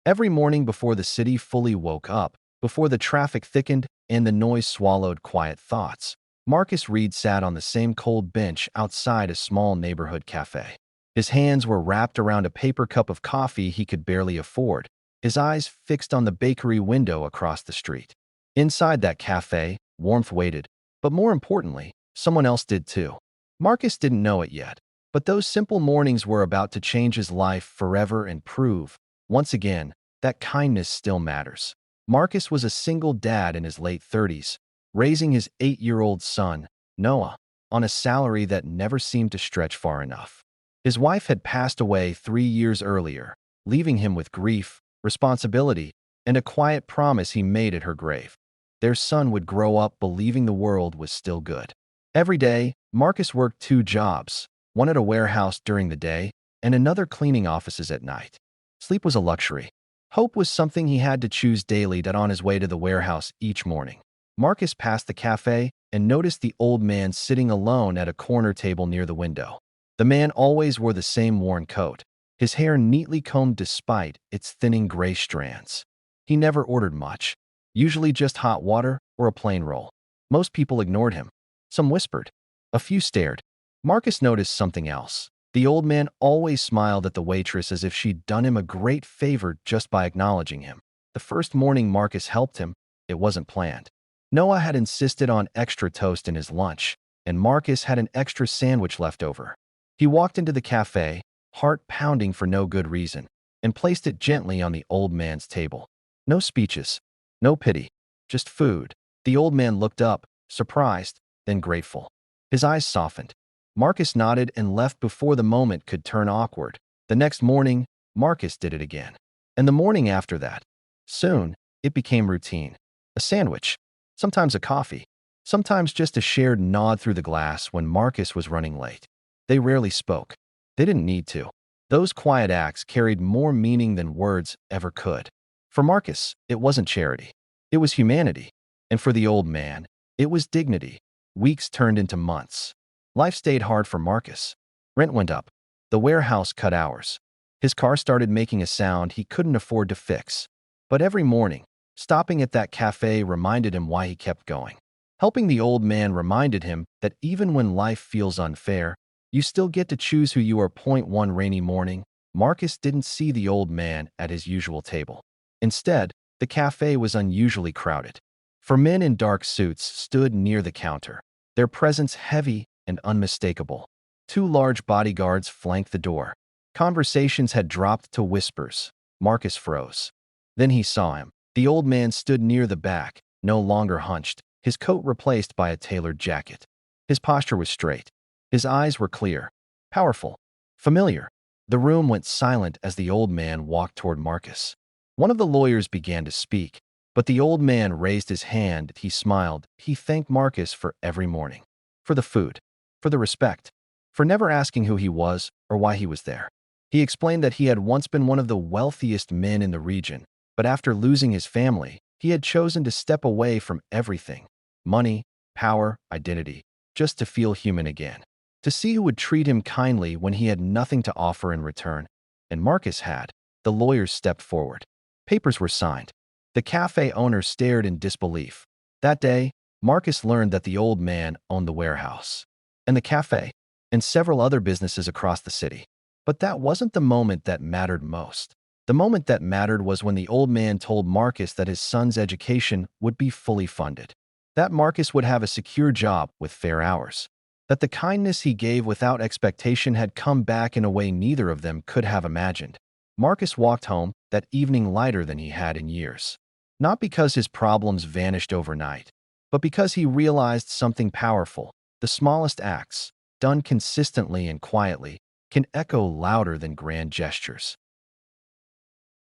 Every morning before the city fully woke up, before the traffic thickened and the noise swallowed quiet thoughts, Marcus Reed sat on the same cold bench outside a small neighborhood cafe. His hands were wrapped around a paper cup of coffee he could barely afford, his eyes fixed on the bakery window across the street. Inside that cafe, warmth waited, but more importantly, someone else did too. Marcus didn't know it yet, but those simple mornings were about to change his life forever and prove, once again, that kindness still matters. Marcus was a single dad in his late 30s, raising his 8-year-old son, Noah, on a salary that never seemed to stretch far enough. His wife had passed away 3 years earlier, leaving him with grief, responsibility, and a quiet promise he made at her grave. Their son would grow up believing the world was still good. Every day, Marcus worked 2 jobs, one at a warehouse during the day and another cleaning offices at night. Sleep was a luxury. Hope was something he had to choose daily. On his way to the warehouse each morning, Marcus passed the cafe and noticed the old man sitting alone at a corner table near the window. The man always wore the same worn coat, his hair neatly combed despite its thinning gray strands. He never ordered much, usually just hot water or a plain roll. Most people ignored him. Some whispered. A few stared. Marcus noticed something else. The old man always smiled at the waitress as if she'd done him a great favor just by acknowledging him. The first morning Marcus helped him, it wasn't planned. Noah had insisted on extra toast in his lunch, and Marcus had an extra sandwich left over. He walked into the cafe, heart pounding for no good reason, and placed it gently on the old man's table. No speeches, no pity, just food. The old man looked up, surprised, then grateful. His eyes softened. Marcus nodded and left before the moment could turn awkward. The next morning, Marcus did it again. And the morning after that. Soon, it became routine. A sandwich, sometimes a coffee, sometimes just a shared nod through the glass when Marcus was running late. They rarely spoke. They didn't need to. Those quiet acts carried more meaning than words ever could. For Marcus, it wasn't charity. It was humanity. And for the old man, it was dignity. Weeks turned into months. Life stayed hard for Marcus. Rent went up. The warehouse cut hours. His car started making a sound he couldn't afford to fix. But every morning, stopping at that cafe reminded him why he kept going. Helping the old man reminded him that even when life feels unfair, you still get to choose who you are. One rainy morning, Marcus didn't see the old man at his usual table. Instead, the cafe was unusually crowded. 4 men in dark suits stood near the counter, their presence heavy and unmistakable. 2 large bodyguards flanked the door. Conversations had dropped to whispers. Marcus froze. Then he saw him. The old man stood near the back, no longer hunched, his coat replaced by a tailored jacket. His posture was straight. His eyes were clear, powerful, familiar. The room went silent as the old man walked toward Marcus. One of the lawyers began to speak, but the old man raised his hand. He smiled. He thanked Marcus for every morning. For the food. For the respect. For never asking who he was or why he was there. He explained that he had once been one of the wealthiest men in the region, but after losing his family, he had chosen to step away from everything. Money, power, identity, just to feel human again. To see who would treat him kindly when he had nothing to offer in return. And Marcus had. The lawyers stepped forward. Papers were signed. The cafe owner stared in disbelief. That day, Marcus learned that the old man owned the warehouse, and the cafe, and several other businesses across the city. But that wasn't the moment that mattered most. The moment that mattered was when the old man told Marcus that his son's education would be fully funded. That Marcus would have a secure job with fair hours. That the kindness he gave without expectation had come back in a way neither of them could have imagined. Marcus walked home that evening lighter than he had in years. Not because his problems vanished overnight, but because he realized something powerful. The smallest acts, done consistently and quietly, can echo louder than grand gestures.